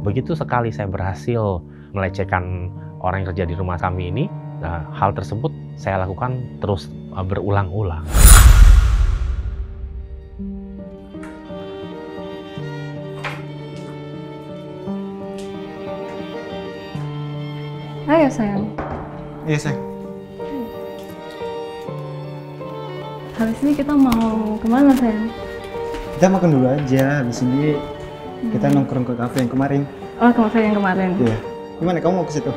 Begitu sekali saya berhasil melecehkan orang yang kerja di rumah kami ini, nah, hal tersebut saya lakukan terus berulang-ulang. Ayo sayang. Iya sayang. Habis ini kita mau kemana sayang? Kita makan dulu aja, habis ini kita nongkrong ke kafe yang kemarin. Oh, ke kafe yang kemarin. Iya. Gimana kamu mau ke situ?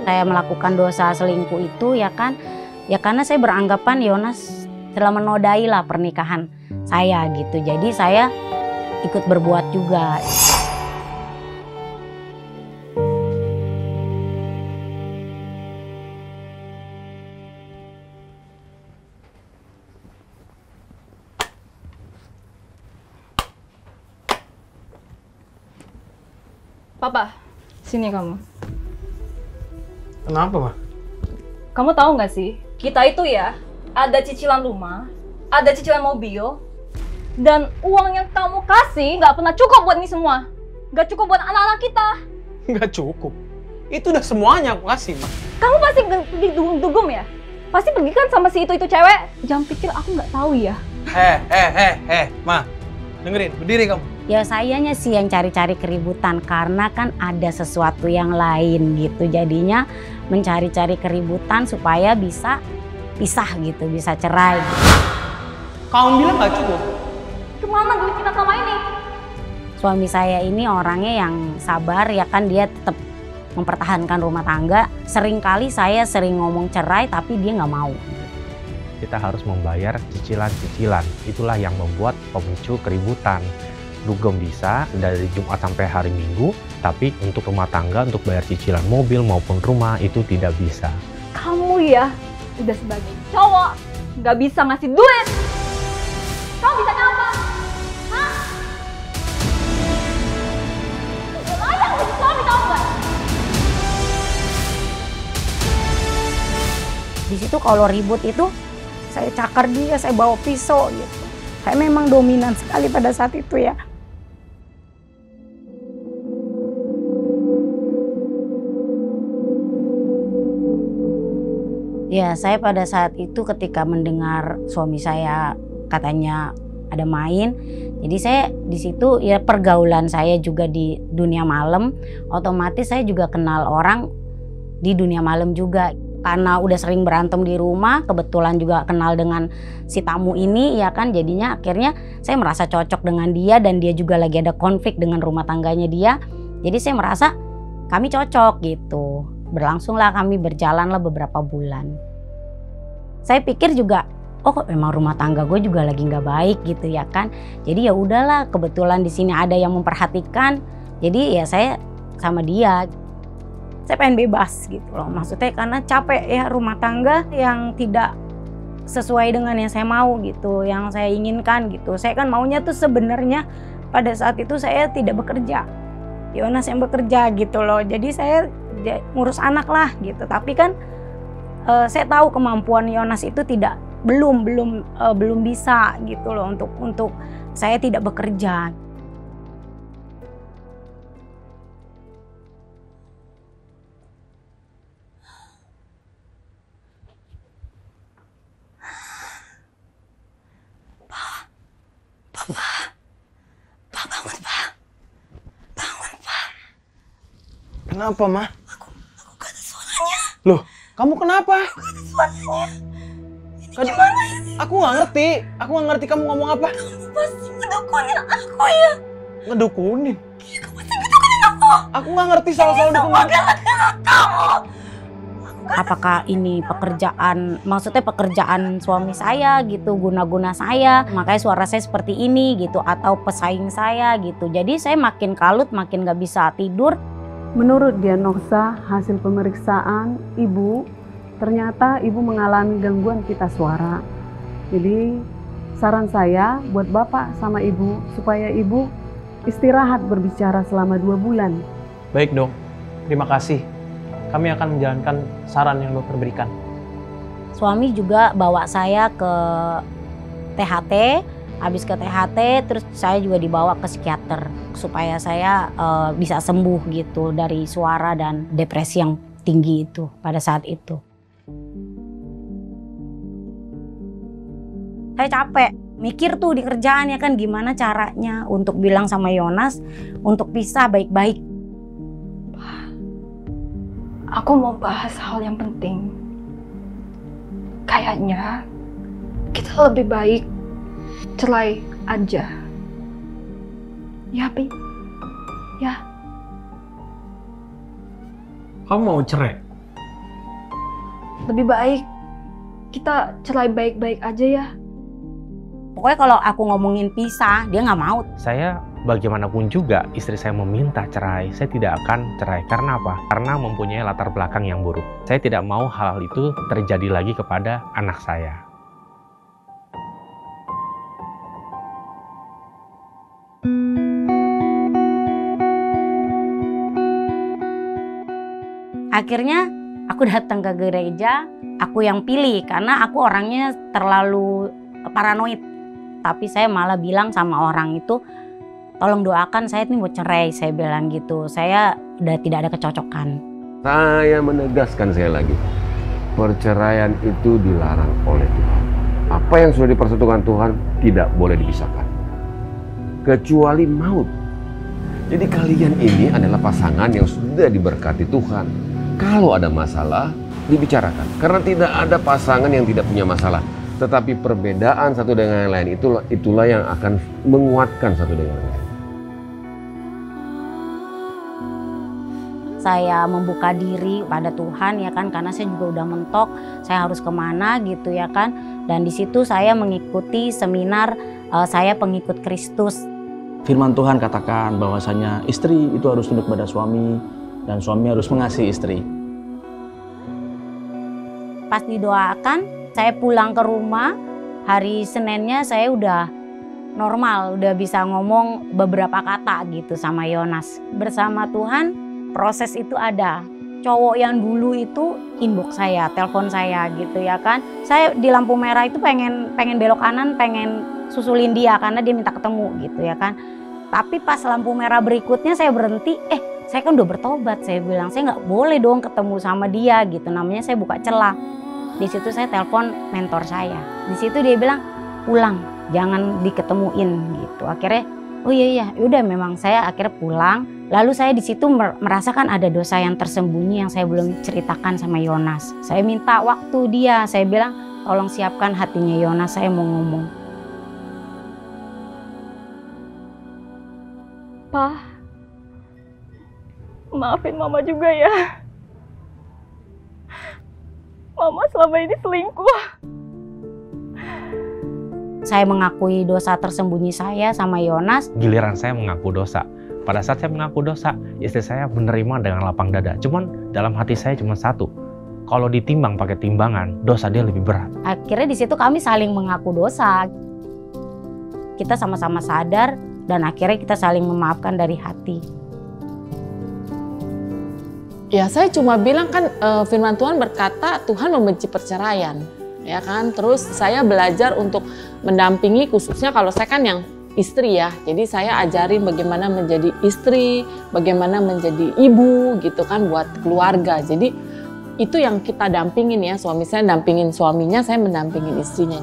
Saya melakukan dosa selingkuh itu ya kan, ya karena saya beranggapan Yonas telah menodai lah pernikahan saya gitu. Jadi saya ikut berbuat juga. Papa, sini kamu. Kenapa, Ma? Kamu tahu nggak sih, kita itu ya ada cicilan rumah, ada cicilan mobil, dan uang yang kamu kasih nggak pernah cukup buat ini semua. Nggak cukup buat anak-anak kita. Nggak cukup. Itu udah semuanya aku kasih, Ma. Kamu pasti pergi dugem ya? Pasti pergi kan sama si itu cewek? Jangan pikir aku nggak tahu ya. Ma. Dengerin, berdiri kamu. Ya sayanya sih yang cari-cari keributan karena kan ada sesuatu yang lain gitu. Jadinya mencari-cari keributan supaya bisa pisah gitu, bisa cerai. Kamu bilang nggak cukup? Kemana duit kita selama ini? Suami saya ini orangnya yang sabar ya kan, dia tetap mempertahankan rumah tangga. Seringkali saya sering ngomong cerai tapi dia nggak mau. Kita harus membayar cicilan-cicilan. Itulah yang membuat pemicu keributan. Dugem bisa dari Jumat sampai hari Minggu, tapi untuk rumah tangga, untuk bayar cicilan mobil maupun rumah itu tidak bisa. Kamu ya, udah sebagai cowok, nggak bisa ngasih duit. Kamu bisanya apa? Hah? Udah layak jadi suami, tau nggak? Di situ kalau ribut itu saya cakar dia, saya bawa pisau gitu. Saya memang dominan sekali pada saat itu ya. Ya, saya pada saat itu ketika mendengar suami saya katanya ada main, jadi saya di situ ya pergaulan saya juga di dunia malam, otomatis saya juga kenal orang di dunia malam juga. Karena udah sering berantem di rumah, kebetulan juga kenal dengan si tamu ini ya kan, jadinya akhirnya saya merasa cocok dengan dia dan dia juga lagi ada konflik dengan rumah tangganya dia. Jadi saya merasa kami cocok gitu. Berlangsunglah kami, berjalanlah beberapa bulan. Saya pikir juga, oh memang rumah tangga gue juga lagi nggak baik gitu ya kan. Jadi ya udahlah, kebetulan di sini ada yang memperhatikan. Jadi ya saya sama dia. Saya pengen bebas gitu loh. Maksudnya karena capek ya rumah tangga yang tidak sesuai dengan yang saya mau gitu, yang saya inginkan gitu. Saya kan maunya tuh sebenarnya pada saat itu saya tidak bekerja. Yonas yang bekerja gitu loh. Jadi saya ngurus anak lah gitu. Tapi kan saya tahu kemampuan Yonas itu belum bisa gitu loh untuk saya tidak bekerja. Bangun, Pak. Bangun, Pak. Kenapa, Ma? Aku gak ada suaranya. Loh, kamu kenapa? Aku gak ada suaranya. Ini Kan- gimana ini? Aku nggak ngerti. Aku nggak ngerti kamu ngomong apa. Kamu pasti ngedukunin aku ya. Ngedukunin. Iya, kamu pasti ngedukunin aku. Aku nggak ngerti soal-soal Ini semua dukun. gara-gara kamu. Apakah ini maksudnya pekerjaan suami saya gitu, guna-guna saya, makanya suara saya seperti ini gitu, atau pesaing saya gitu. Jadi saya makin kalut, makin gak bisa tidur. Menurut diagnosa hasil pemeriksaan ibu, ternyata ibu mengalami gangguan pita suara. Jadi saran saya buat bapak sama ibu supaya ibu istirahat berbicara selama 2 bulan. Baik dok, terima kasih. Kami akan menjalankan saran yang dokter berikan. Suami juga bawa saya ke THT Habis ke THT, terus saya juga dibawa ke psikiater supaya saya bisa sembuh gitu dari suara dan depresi yang tinggi itu pada saat itu. Saya capek, mikir tuh di kerjaan ya kan gimana caranya untuk bilang sama Yonas untuk pisah baik-baik. Aku mau bahas hal yang penting. Kayaknya kita lebih baik cerai aja. Ya, Pi? Ya. Kamu mau cerai? Lebih baik kita cerai baik-baik aja ya. Pokoknya kalau aku ngomongin pisah, dia nggak mau. Saya bagaimanapun juga istri saya meminta cerai, saya tidak akan cerai. Karena apa? Karena mempunyai latar belakang yang buruk. Saya tidak mau hal itu terjadi lagi kepada anak saya. Akhirnya aku datang ke gereja, aku yang pilih karena aku orangnya terlalu paranoid. Tapi saya malah bilang sama orang itu, tolong doakan saya ini mau cerai, saya bilang gitu. Saya udah tidak ada kecocokan. Saya menegaskan sekali lagi, perceraian itu dilarang oleh Tuhan. Apa yang sudah dipersatukan Tuhan tidak boleh dipisahkan. Kecuali maut. Jadi kalian ini adalah pasangan yang sudah diberkati Tuhan. Kalau ada masalah, dibicarakan. Karena tidak ada pasangan yang tidak punya masalah. Tetapi perbedaan satu dengan yang lain itulah yang akan menguatkan satu dengan yang lain. Saya membuka diri pada Tuhan ya kan, karena saya juga udah mentok, saya harus kemana gitu ya kan. Dan di situ saya mengikuti seminar saya pengikut Kristus. Firman Tuhan katakan bahwasanya istri itu harus tunduk pada suami dan suami harus mengasihi istri. Pas didoakan, saya pulang ke rumah, hari Seninnya saya udah normal, udah bisa ngomong beberapa kata gitu sama Yonas. Bersama Tuhan, proses itu ada. Cowok yang dulu itu inbox saya, telepon saya gitu ya kan. Saya di lampu merah itu pengen belok kanan, pengen susulin dia karena dia minta ketemu gitu ya kan. Tapi pas lampu merah berikutnya saya berhenti, saya kan udah bertobat, saya bilang saya nggak boleh dong ketemu sama dia gitu. Namanya saya buka celah. Di situ saya telepon mentor saya. Di situ dia bilang pulang, jangan diketemuin gitu. Akhirnya, oh iya, udah memang saya akhirnya pulang. Lalu saya di situ merasakan ada dosa yang tersembunyi yang saya belum ceritakan sama Yonas. Saya minta waktu dia, saya bilang tolong siapkan hatinya Yonas, saya mau ngomong. Pa, maafin Mama juga ya. Mama selama ini selingkuh. Saya mengakui dosa tersembunyi saya sama Yonas. Giliran saya mengaku dosa. Pada saat saya mengaku dosa, istri saya menerima dengan lapang dada. Cuman dalam hati saya cuma satu. Kalau ditimbang pakai timbangan, dosa dia lebih berat. Akhirnya di situ kami saling mengaku dosa. Kita sama-sama sadar dan akhirnya kita saling memaafkan dari hati. Ya saya cuma bilang kan firman Tuhan berkata Tuhan membenci perceraian, ya kan. Terus saya belajar untuk mendampingi khususnya kalau saya kan yang istri ya. Jadi saya ajarin bagaimana menjadi istri, bagaimana menjadi ibu gitu kan buat keluarga. Jadi itu yang kita dampingin ya, suami saya dampingin suaminya, saya mendampingin istrinya.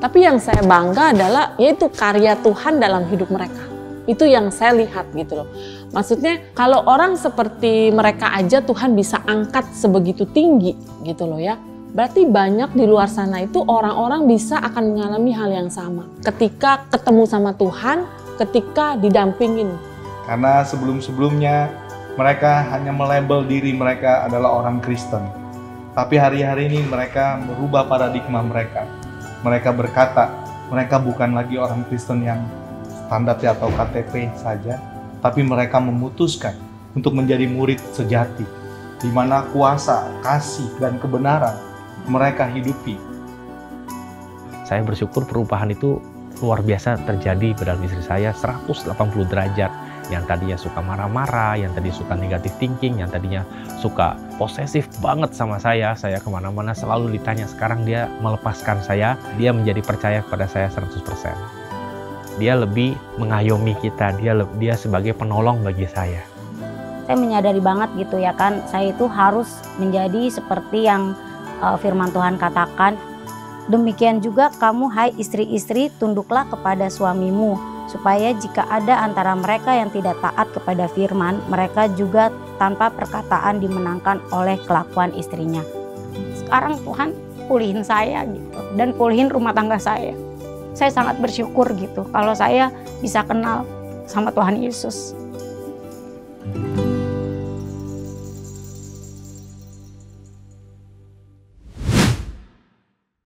Tapi yang saya bangga adalah yaitu karya Tuhan dalam hidup mereka. Itu yang saya lihat gitu loh. Maksudnya kalau orang seperti mereka aja Tuhan bisa angkat sebegitu tinggi gitu loh ya. Berarti banyak di luar sana itu orang-orang bisa akan mengalami hal yang sama. Ketika ketemu sama Tuhan, ketika didampingin. Karena sebelum-sebelumnya mereka hanya melabel diri mereka adalah orang Kristen. Tapi hari-hari ini mereka merubah paradigma mereka. Mereka berkata, mereka bukan lagi orang Kristen yang standar atau KTP saja, tapi mereka memutuskan untuk menjadi murid sejati, di mana kuasa, kasih, dan kebenaran mereka hidupi. Saya bersyukur perubahan itu luar biasa terjadi pada istri saya, 180 derajat. Yang tadinya suka marah-marah, yang tadi suka negative thinking, yang tadinya suka posesif banget sama saya kemana-mana selalu ditanya, sekarang dia melepaskan saya, dia menjadi percaya kepada saya 100%. Dia lebih mengayomi kita, dia sebagai penolong bagi saya. Saya menyadari banget gitu ya kan, saya itu harus menjadi seperti yang firman Tuhan katakan. Demikian juga kamu hai istri-istri, tunduklah kepada suamimu, supaya jika ada antara mereka yang tidak taat kepada firman, mereka juga tanpa perkataan dimenangkan oleh kelakuan istrinya. Sekarang Tuhan pulihin saya gitu, dan pulihin rumah tangga saya. Saya sangat bersyukur gitu kalau saya bisa kenal sama Tuhan Yesus.